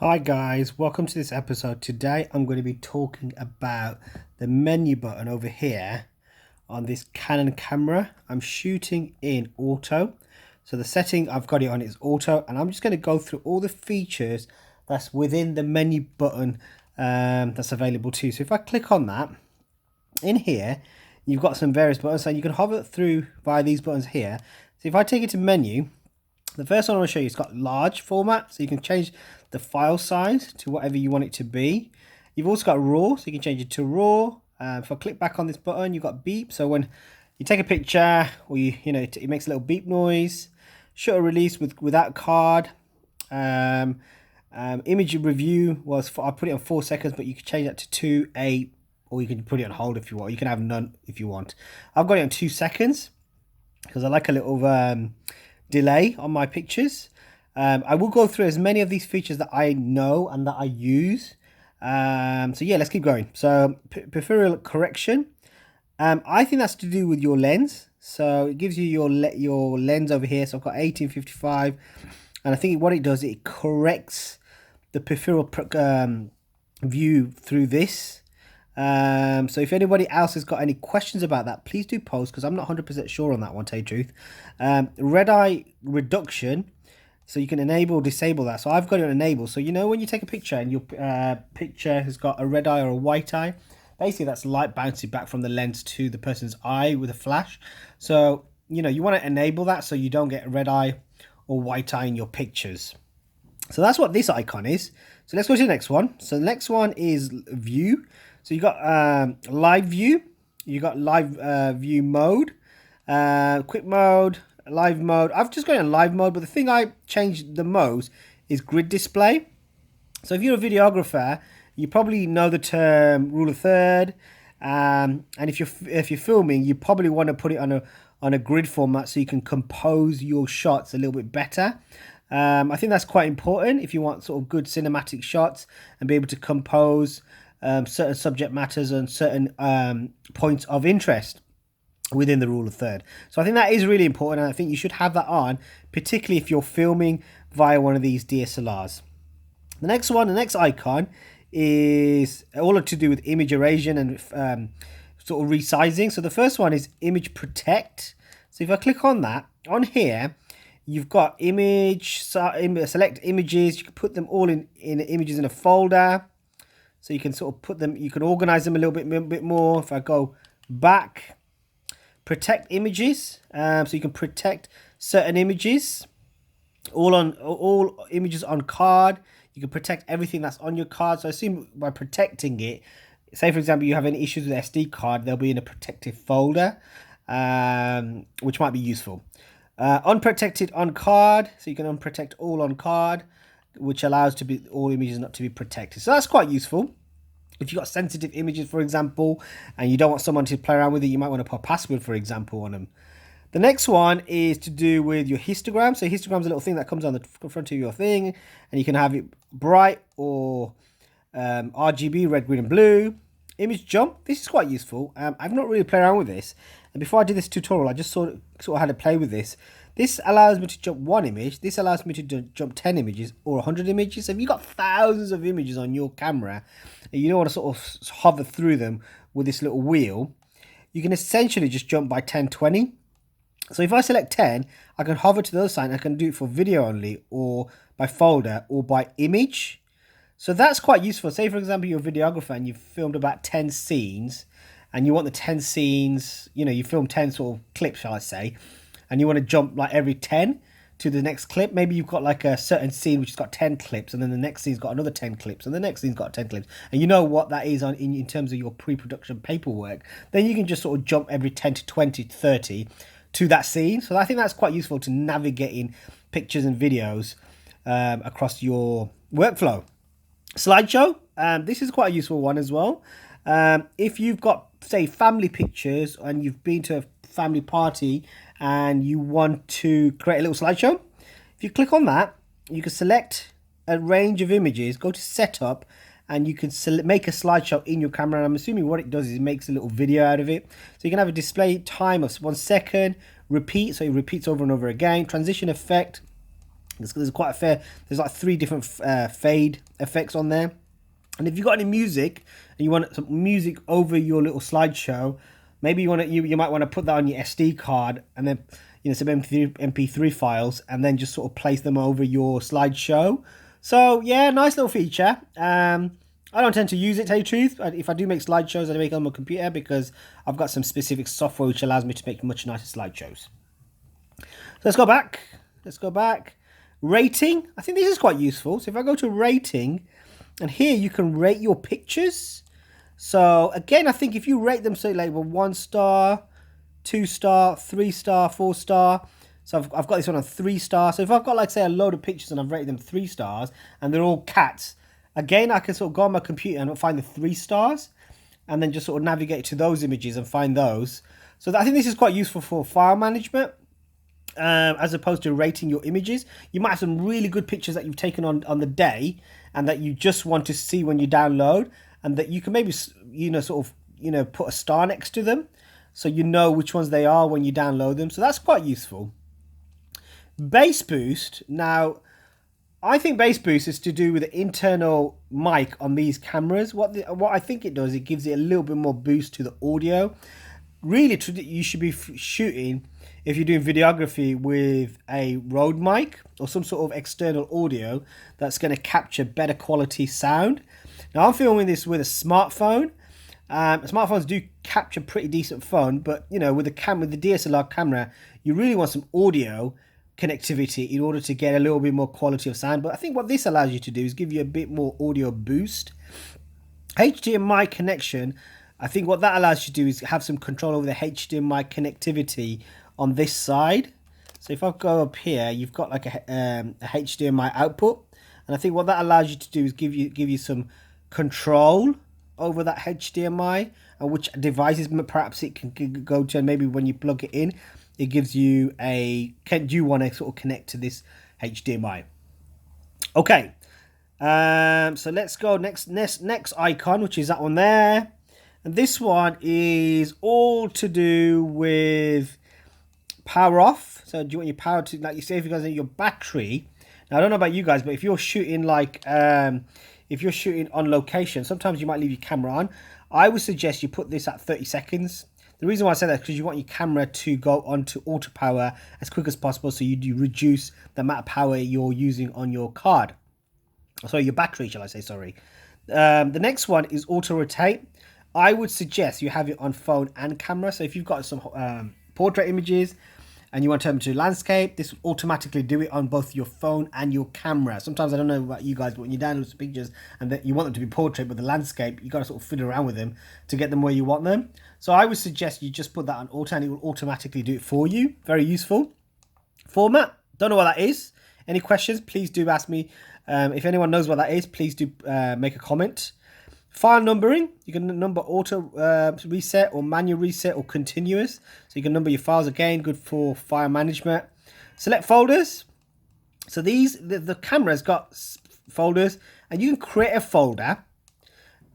Hi guys, welcome to this episode. Today I'm going to be talking about the menu button over here on this Canon camera. I'm shooting in auto, so the setting I've got it on is auto, and I'm just going to go through all the features that's within the menu button that's available to you. So if I click on that, in here you've got some various buttons, so you can hover through via these buttons here. So if I take it to menu, the first one I want to show you, it's got large format, so you can change the file size to whatever you want it to be. You've also got raw, so you can change it to raw. If I click back on this button, you've got beep. So when you take a picture, or it makes a little beep noise. Shutter release without card. Image review was I put it on 4 seconds, but you can change that to 2, 8, or you can put it on hold if you want. You can have none if you want. I've got it on 2 seconds because I like a little delay on my pictures. I will go through as many of these features that I know and that I use. So yeah, let's keep going. So peripheral correction. I think that's to do with your lens. So it gives you your lens over here. So I've got 1855, and I think what it does, it corrects the peripheral view through this. So if anybody else has got any questions about that, please do post, because I'm not 100% sure on that one, to tell you the truth. Red eye reduction, so you can enable or disable that. So I've got it on enable. So when you take a picture and your picture has got a red eye or a white eye, basically that's light bouncing back from the lens to the person's eye with a flash. So you want to enable that so you don't get a red eye or white eye in your pictures. So that's what this icon is. So let's go to the next one. So the next one is view. So you got live view, you got live view mode, quick mode, live mode. I've just got it on live mode, but the thing I changed the most is grid display. So if you're a videographer, you probably know the term rule of third, and if you're filming, you probably want to put it on a grid format so you can compose your shots a little bit better. I think that's quite important if you want sort of good cinematic shots and be able to compose certain subject matters and certain points of interest within the rule of third. So I think that is really important, and I think you should have that on, particularly if you're filming via one of these DSLRs. The next icon is all to do with image erasure and sort of resizing. So the first one is image protect. So if I click on that, on here you've got select images. You can put them all in images in a folder. So you can sort of put them, you can organize them a little bit more. If I go back, protect images, so you can protect certain images, all images on card. You can protect everything that's on your card. So I assume by protecting it, say for example you have any issues with SD card, they'll be in a protected folder, which might be useful. Unprotected on card, so you can unprotect all on card, which allows all images not to be protected. So that's quite useful. If you've got sensitive images, for example, and you don't want someone to play around with it, you might want to put a password, for example, on them. The next one is to do with your histogram. So histogram is a little thing that comes on the front of your thing, and you can have it bright or RGB, red, green, and blue. Image jump. This is quite useful. I've not really played around with this. And before I did this tutorial, I just sort of had to play with this. This allows me to jump one image. This allows me to jump 10 images or 100 images. So if you've got thousands of images on your camera and you don't want to sort of hover through them with this little wheel, you can essentially just jump by 10, 20. So if I select 10, I can hover to the other side. I can do it for video only, or by folder, or by image. So that's quite useful. Say, for example, you're a videographer and you've filmed about 10 scenes, and you want the 10 scenes, you film 10 sort of clips, shall I say, and you want to jump like every 10 to the next clip. Maybe you've got like a certain scene which has got 10 clips, and then the next scene's got another 10 clips, and the next scene's got 10 clips, and you know what that is in terms of your pre-production paperwork. Then you can just sort of jump every 10 to 20 to 30 to that scene. So I think that's quite useful to navigating pictures and videos across your workflow. Slideshow, this is quite a useful one as well. If you've got, say, family pictures and you've been to a family party and you want to create a little slideshow, if you click on that, you can select a range of images, go to setup, and you can make a slideshow in your camera. And I'm assuming what it does is it makes a little video out of it. So you can have a display time of 1 second, repeat, so it repeats over and over again, transition effect, There's quite a fair, there's like 3 different fade effects on there. And if you've got any music and you want some music over your little slideshow, maybe you might want to put that on your SD card and then some MP3 files, and then just sort of place them over your slideshow. So yeah, nice little feature. I don't tend to use it, to tell you the truth. If I do make slideshows, I make it on my computer because I've got some specific software which allows me to make much nicer slideshows. So let's go back. Rating. I think this is quite useful. So if I go to rating, and here you can rate your pictures. So again, I think if you rate them, say like 1 star, 2 star, 3 star, 4 star. So I've got this one on 3 stars. So if I've got like say a load of pictures and I've rated them 3 stars and they're all cats, again I can sort of go on my computer and find the 3 stars and then just sort of navigate to those images and find those. So I think this is quite useful for file management. As opposed to rating your images. You might have some really good pictures that you've taken on the day and that you just want to see when you download, and that you can maybe put a star next to them so you know which ones they are when you download them. So that's quite useful. Bass boost. Now I think bass boost is to do with the internal mic on these cameras. What I think it does, it gives it a little bit more boost to the audio. Really, you should be shooting, if you're doing videography, with a Rode mic or some sort of external audio that's going to capture better quality sound. Now I'm filming this with a smartphone. Smartphones do capture pretty decent phone, but with the DSLR camera, you really want some audio connectivity in order to get a little bit more quality of sound. But I think what this allows you to do is give you a bit more audio boost. HDMI connection. I think what that allows you to do is have some control over the HDMI connectivity on this side. So if I go up here, you've got like a HDMI output, and I think what that allows you to do is give you some control over that HDMI and which devices perhaps it can go to, and maybe when you plug it in, it gives you do you want to sort of connect to this HDMI? Okay, so let's go next icon, which is that one there. And this one is all to do with power off. So do you want your power to, like you say, if you guys your battery. Now I don't know about you guys, but if you're shooting if you're shooting on location, sometimes you might leave your camera on. I would suggest you put this at 30 seconds. The reason why I say that is because you want your camera to go onto auto power as quick as possible, so you reduce the amount of power you're using on your card. Sorry, your battery, shall I say? Sorry. The next one is auto rotate. I would suggest you have it on phone and camera. So if you've got some portrait images and you want to turn them to landscape, this will automatically do it on both your phone and your camera. Sometimes, I don't know about you guys, but when you download some pictures and that you want them to be portrait, but the landscape, you got to sort of fiddle around with them to get them where you want them. So I would suggest you just put that on auto and it will automatically do it for you. Very useful. Format, don't know what that is. Any questions, please do ask me. If anyone knows what that is, please do make a comment. File numbering, you can number auto reset or manual reset or continuous. So you can number your files, again, good for file management. Select folders. So the camera's got folders, and you can create a folder.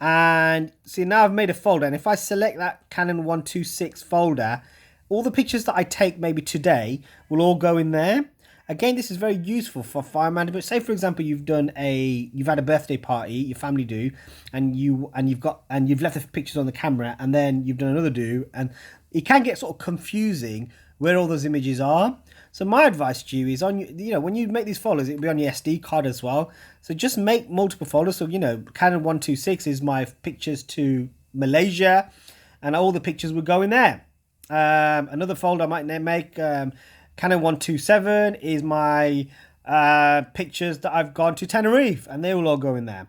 And see, now I've made a folder, and if I select that Canon 126 folder, all the pictures that I take maybe today will all go in there. Again, this is very useful for file management. Say, for example, you've had a birthday party, your family do, and you've left the pictures on the camera, and then you've done another do, and it can get sort of confusing where all those images are. So my advice to you is when you make these folders, it'll be on your SD card as well. So just make multiple folders. So Canon 126 is my pictures to Malaysia, and all the pictures will go in there. Another folder I might make. Canon 127 is my pictures that I've gone to Tenerife, and they will all go in there.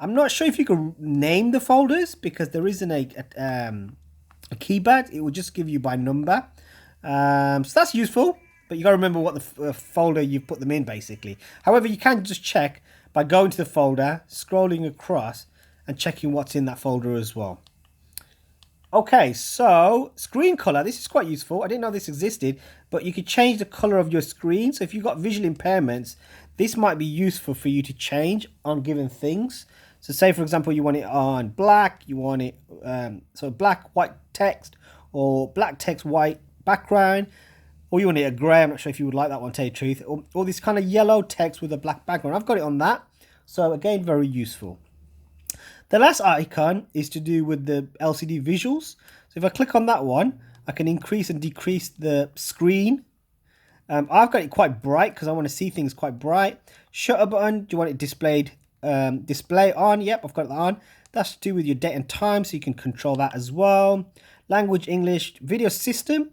I'm not sure if you can name the folders because there isn't a keypad. It will just give you by number. So that's useful, but you got to remember what the folder you've put them in, basically. However, you can just check by going to the folder, scrolling across, and checking what's in that folder as well. Okay, so screen color. This is quite useful. I didn't know this existed, but you could change the color of your screen. So if you've got visual impairments, this might be useful for you to change on given things. So say, for example, you want it on black, you want it, so black, white text, or black text, white background, or you want it a grey. I'm not sure if you would like that one, to tell you the truth. Or this kind of yellow text with a black background. I've got it on that. So again, very useful. The last icon is to do with the LCD visuals. So if I click on that one, I can increase and decrease the screen. I've got it quite bright because I want to see things quite bright. Shutter button, do you want it displayed? Display on, yep, I've got that on. That's to do with your date and time, so you can control that as well. Language, English. Video system,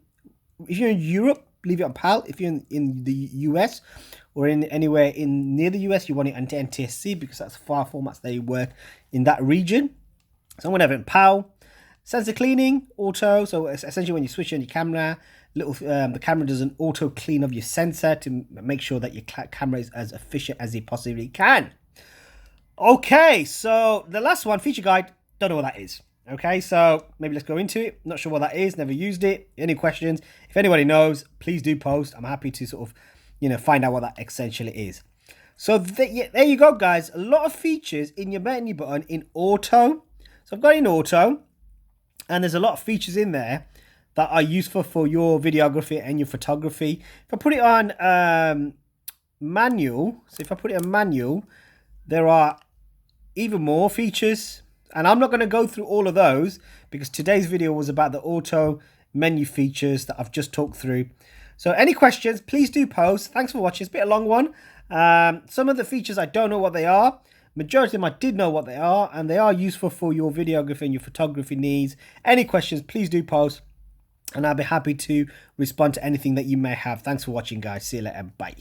if you're in Europe, leave it on PAL. If you're in the US or in anywhere near the US, you want it on NTSC because that's file formats they work in that region. So I'm going to have it in PAL. Sensor cleaning, auto. So essentially when you switch on your camera, the camera does an auto clean of your sensor to make sure that your camera is as efficient as it possibly can. Okay, so the last one, feature guide, don't know what that is. Okay, so maybe let's go into it. Not sure what that is, never used it. Any questions? If anybody knows, please do post. I'm happy to sort of, find out what that essentially is. So there you go, guys. A lot of features in your menu button in auto. So I've got it in auto, and there's a lot of features in there that are useful for your videography and your photography. If I put it on manual, there are even more features, and I'm not going to go through all of those because today's video was about the auto menu features that I've just talked through. So any questions, please do post. Thanks for watching. It's a bit of a long one. Some of the features I don't know what they are. Majority of them I did know what they are, and they are useful for your videography and your photography needs. Any questions, please do post, and I'll be happy to respond to anything that you may have. Thanks for watching, guys. See you later. Bye.